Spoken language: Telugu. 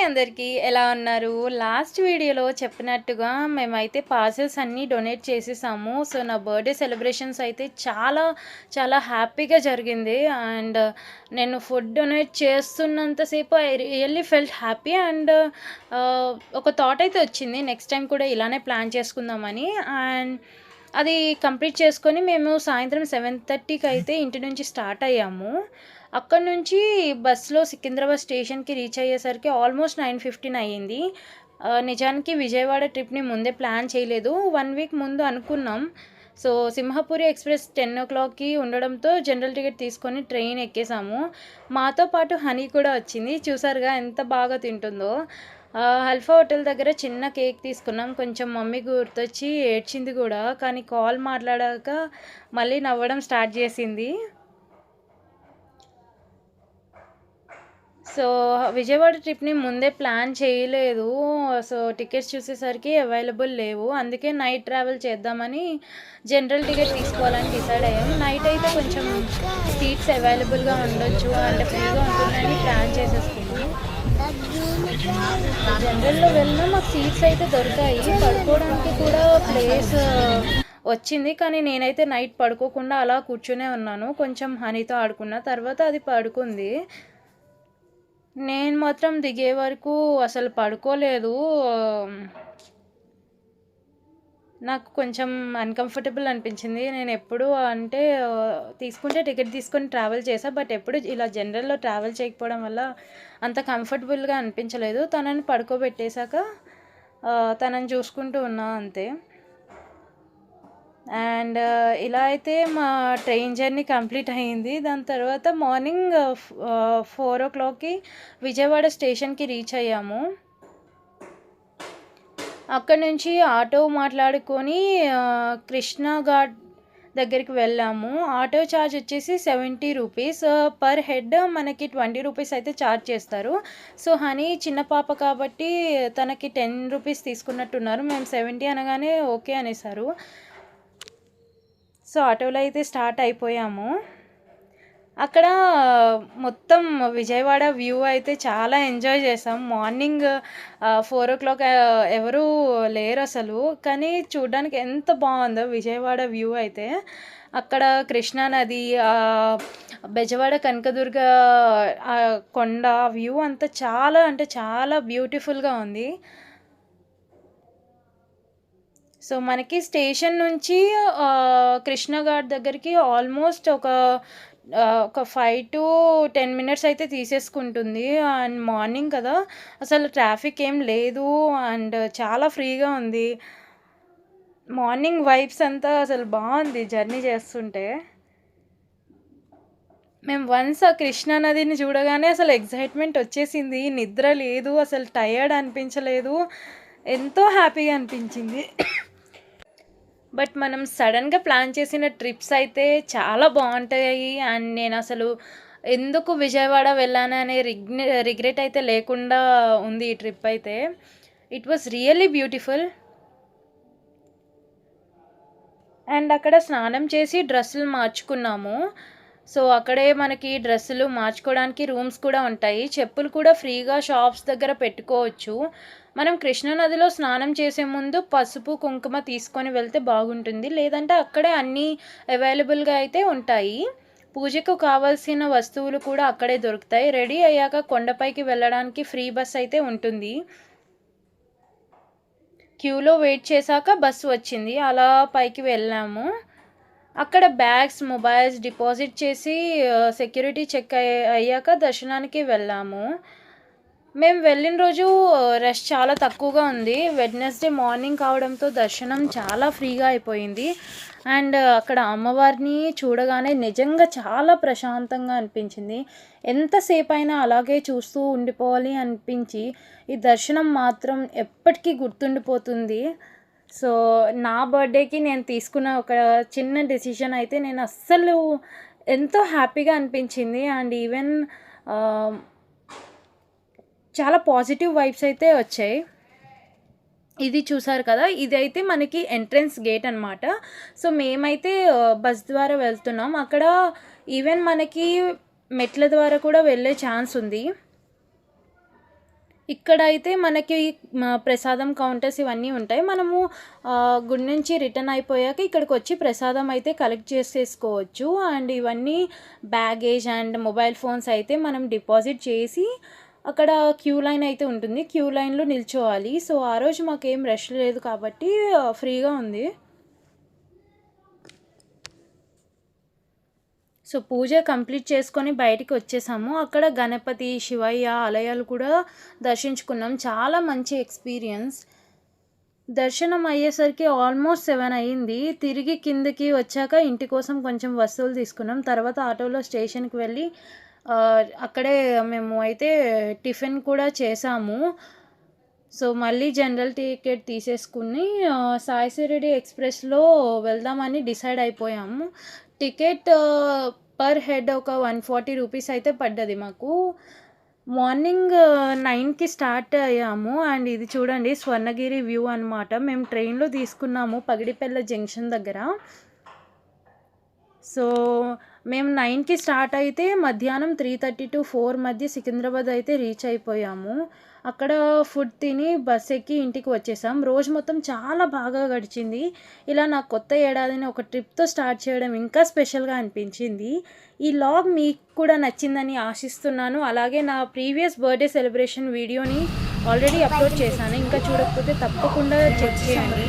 హాయ్ అందరికీ ఎలా ఉన్నారు? లాస్ట్ వీడియోలో చెప్పినట్టుగా మేమైతే పార్సెల్స్ అన్నీ డొనేట్ చేసేసాము. సో, నా బర్త్‌డే సెలబ్రేషన్స్ అయితే చాలా చాలా హ్యాపీగా జరిగింది. అండ్ నేను ఫుడ్ డొనేట్ చేస్తున్నంత సేపు I really felt happy. And ఒక థాట్ అయితే వచ్చింది. నెక్స్ట్ టైం కూడా ఇలానే ప్లాన్ చేసుకుందామని. అండ్ అది కంప్లీట్ చేసుకొని మేము సాయంత్రం 7:30కి అయితే ఇంటి నుంచి స్టార్ట్ అయ్యాము. అక్కడి నుంచి బస్సులో సికింద్రాబాద్ స్టేషన్‌కి రీచ్ అయ్యేసరికి ఆల్మోస్ట్ 9:15 అయ్యింది. నిజానికి విజయవాడ ట్రిప్‌ని ముందే ప్లాన్ చేయలేదు. 1 వీక్ ముందు అనుకున్నాం. సో, సింహపురి ఎక్స్‌ప్రెస్ 10:00కి ఉండడంతో జనరల్ టికెట్ తీసుకొని ట్రైన్ ఎక్కేసాము. మాతో పాటు హనీ కూడా వచ్చింది. చూసారుగా ఎంత బాగా తింటుందో. అల్ఫా హోటల్ దగ్గర చిన్న కేక్ తీసుకున్నాం. కొంచెం మమ్మీ గుర్తొచ్చి ఏడ్చింది కూడా. కానీ కాల్ మాట్లాడాక మళ్ళీ నవ్వడం స్టార్ట్ చేసింది. సో, విజయవాడ ట్రిప్‌ని ముందే ప్లాన్ చేయలేదు. సో, టికెట్స్ చూసేసరికి అవైలబుల్ లేవు. అందుకే నైట్ ట్రావెల్ చేద్దామని జనరల్ టికెట్ తీసుకోవాలని డిసైడ్ అయ్యాం. నైట్ అయితే కొంచెం సీట్స్ అవైలబుల్‌గా ఉండొచ్చు అంటే ఫ్రీగా ఉంటుందని ప్లాన్ చేసేసుకున్నాం. జనరల్‌లో వెళ్ళినా మాకు సీట్స్ అయితే దొరికాయి. పడుకోవడానికి కూడా ప్లేస్ వచ్చింది. కానీ నేనైతే నైట్ పడుకోకుండా అలా కూర్చునే ఉన్నాను. కొంచెం హనీతో ఆడుకున్న. తర్వాత అది పడుకుంది. నేను మాత్రం దిగే వరకు అసలు పడుకోలేదు. నాకు కొంచెం అన్‌కంఫర్టబుల్ అనిపించింది. నేనెప్పుడూ అంటే తీసుకుంటే టికెట్ తీసుకొని ట్రావెల్ చేశా. బట్ ఎప్పుడు ఇలా జనరల్‌లో ట్రావెల్ చేయకపోవడం వల్ల అంత కంఫర్టబుల్‌గా అనిపించలేదు. తనని పడుకోబెట్టేశాక తనని చూసుకుంటూ ఉన్నా అంతే. అండ్ ఇలా అయితే మా ట్రైన్ జర్నీ కంప్లీట్ అయింది. దాని తర్వాత మార్నింగ్ 4:00కి విజయవాడ స్టేషన్‌కి రీచ్ అయ్యాము. అక్కడి నుంచి ఆటో మాట్లాడుకొని కృష్ణా ఘాట్ దగ్గరికి వెళ్ళాము. ఆటో ఛార్జ్ వచ్చేసి 70 రూపీస్. పర్ హెడ్ మనకి 20 రూపీస్ అయితే ఛార్జ్ చేస్తారు. సో, హనీ చిన్న పాప కాబట్టి తనకి 10 రూపీస్ తీసుకున్నట్టున్నారు. మేము 70 అనగానే ఓకే అనేసారు. సో, ఆటోలో అయితే స్టార్ట్ అయిపోయాము. అక్కడ మొత్తం విజయవాడ వ్యూ అయితే చాలా ఎంజాయ్ చేసాం. మార్నింగ్ 4:00 ఎవరూ లేరసలు. కానీ చూడ్డానికి ఎంత బాగుందో విజయవాడ వ్యూ అయితే. అక్కడ కృష్ణా నది, బెజవాడ కనకదుర్గ కొండ వ్యూ అంతా చాలా అంటే చాలా బ్యూటిఫుల్‌గా ఉంది. సో, మనకి స్టేషన్ నుంచి కృష్ణా ఘాట్ దగ్గరికి ఆల్మోస్ట్ ఒక 5-10 మినిట్స్ అయితే తీసేసుకుంటుంది. అండ్ మార్నింగ్ కదా! అసలు ట్రాఫిక్ ఏం లేదు. అండ్ చాలా ఫ్రీగా ఉంది. మార్నింగ్ వైబ్స్ అంతా అసలు బాగుంది జర్నీ చేస్తుంటే. మేము వన్స్ ఆ కృష్ణా నదిని చూడగానే అసలు ఎక్సైట్‌మెంట్ వచ్చేసింది. నిద్ర లేదు. అసలు టయర్డ్ అనిపించలేదు. ఎంతో హ్యాపీగా అనిపించింది. బట్ మనం సడన్‌గా ప్లాన్ చేసిన ట్రిప్స్ అయితే చాలా బావుంటాయి. అండ్ నేనసలు ఎందుకు విజయవాడ వెళ్ళాననే రిగ్రెట్ అయితే లేకుండా ఉంది ఈ ట్రిప్ అయితే. It was really beautiful. And అక్కడ స్నానం చేసి డ్రెస్సులు మార్చుకున్నాము. సో, అక్కడే మనకి డ్రెస్సులు మార్చుకోవడానికి రూమ్స్ కూడా ఉంటాయి. చెప్పులు కూడా ఫ్రీగా షాప్స్ దగ్గర పెట్టుకోవచ్చు. మనం కృష్ణానదిలో స్నానం చేసే ముందు పసుపు, కుంకుమ తీసుకొని వెళ్తే బాగుంటుంది. లేదంటే అక్కడే అన్నీ అవైలబుల్‌గా అయితే ఉంటాయి. పూజకు కావాల్సిన వస్తువులు కూడా అక్కడే దొరుకుతాయి. రెడీ అయ్యాక కొండపైకి వెళ్ళడానికి ఫ్రీ బస్ అయితే ఉంటుంది. క్యూలో వెయిట్ చేశాక బస్సు వచ్చింది. అలా పైకి వెళ్ళాము. అక్కడ బ్యాగ్స్, మొబైల్స్ డిపాజిట్ చేసి సెక్యూరిటీ చెక్ అయ్యాక దర్శనానికి వెళ్ళాము. మేము వెళ్ళిన రోజు రష్ చాలా తక్కువగా ఉంది. వెడ్నెస్డే మార్నింగ్ కావడంతో దర్శనం చాలా ఫ్రీగా అయిపోయింది. అండ్ అక్కడ అమ్మవారిని చూడగానే నిజంగా చాలా ప్రశాంతంగా అనిపించింది. ఎంతసేపు అయినా అలాగే చూస్తూ ఉండిపోవాలి అనిపించి ఈ దర్శనం మాత్రం ఎప్పటికీ గుర్తుండిపోతుంది. సో, నా బర్త్‌డేకి నేను తీసుకున్న ఒక చిన్న డెసిషన్ అయితే నేను అస్సలు ఎంతో హ్యాపీగా అనిపించింది. అండ్ ఈవెన్ చాలా పాజిటివ్ వైబ్స్ అయితే వచ్చాయి. ఇది చూసారు కదా! ఇదైతే మనకి ఎంట్రన్స్ గేట్ అనమాట. సో, మేమైతే బస్ ద్వారా వెళ్తున్నాం. అక్కడ ఈవెన్ మనకి మెట్ల ద్వారా కూడా వెళ్ళే ఛాన్స్ ఉంది. ఇక్కడైతే మనకి ప్రసాదం కౌంటర్స్ ఇవన్నీ ఉంటాయి. మనము గుడి నుంచి రిటర్న్ అయిపోయాక ఇక్కడికొచ్చి ప్రసాదం అయితే కలెక్ట్ చేసేసుకోవచ్చు. అండ్ ఇవన్నీ బ్యాగేజ్ అండ్ మొబైల్ ఫోన్స్ అయితే మనం డిపాజిట్ చేసి అక్కడ క్యూ లైన్ అయితే ఉంటుంది. క్యూ లైన్‌లో నిల్చోవాలి. సో, ఆ రోజు మాకేం రష్ లేదు కాబట్టి ఫ్రీగా ఉంది. సో, పూజ కంప్లీట్ చేసుకొని బయటికి వచ్చేసాము. అక్కడ గణపతి, శివయ్య ఆలయాలు కూడా దర్శించుకున్నాం. చాలా మంచి ఎక్స్‌పీరియన్స్. దర్శనం అయ్యేసరికి ఆల్మోస్ట్ 7 అయింది. తిరిగి కిందకి వచ్చాక ఇంటి కోసం కొంచెం వస్తువులు తీసుకున్నాం. తర్వాత ఆటోలో స్టేషన్‌కి వెళ్ళి అక్కడే మేము అయితే టిఫిన్ కూడా చేసాము. సో, మళ్ళీ జనరల్ టికెట్ తీసేసుకుని సాయి షిరిడి ఎక్స్‌ప్రెస్‌లో వెళ్దామని డిసైడ్ అయిపోయాము. టికెట్ పర్ హెడ్ ఒక 140 రూపీస్ అయితే పడ్డది మాకు. మార్నింగ్ 9కి స్టార్ట్ అయ్యాము. అండ్ ఇది చూడండి స్వర్ణగిరి వ్యూ అనమాట. మేము ట్రైన్‌లో తీసుకున్నాము పగిడిపల్లె జంక్షన్ దగ్గర. సో, మేము 9కి స్టార్ట్ అయితే మధ్యాహ్నం 3:30-4 మధ్య సికింద్రాబాద్ అయితే రీచ్ అయిపోయాము. అక్కడ ఫుడ్ తిని బస్ ఎక్కి ఇంటికి వచ్చేసాం. రోజు మొత్తం చాలా బాగా గడిచింది. ఇలా నా కొత్త ఏడాదిని ఒక ట్రిప్‌తో స్టార్ట్ చేయడం ఇంకా స్పెషల్‌గా అనిపించింది. ఈ వ్లాగ్ మీకు కూడా నచ్చిందని ఆశిస్తున్నాను. అలాగే నా ప్రీవియస్ బర్త్‌డే సెలబ్రేషన్ వీడియోని ఆల్రెడీ అప్లోడ్ చేశాను. ఇంకా చూడకపోతే తప్పకుండా చెక్ చేయండి.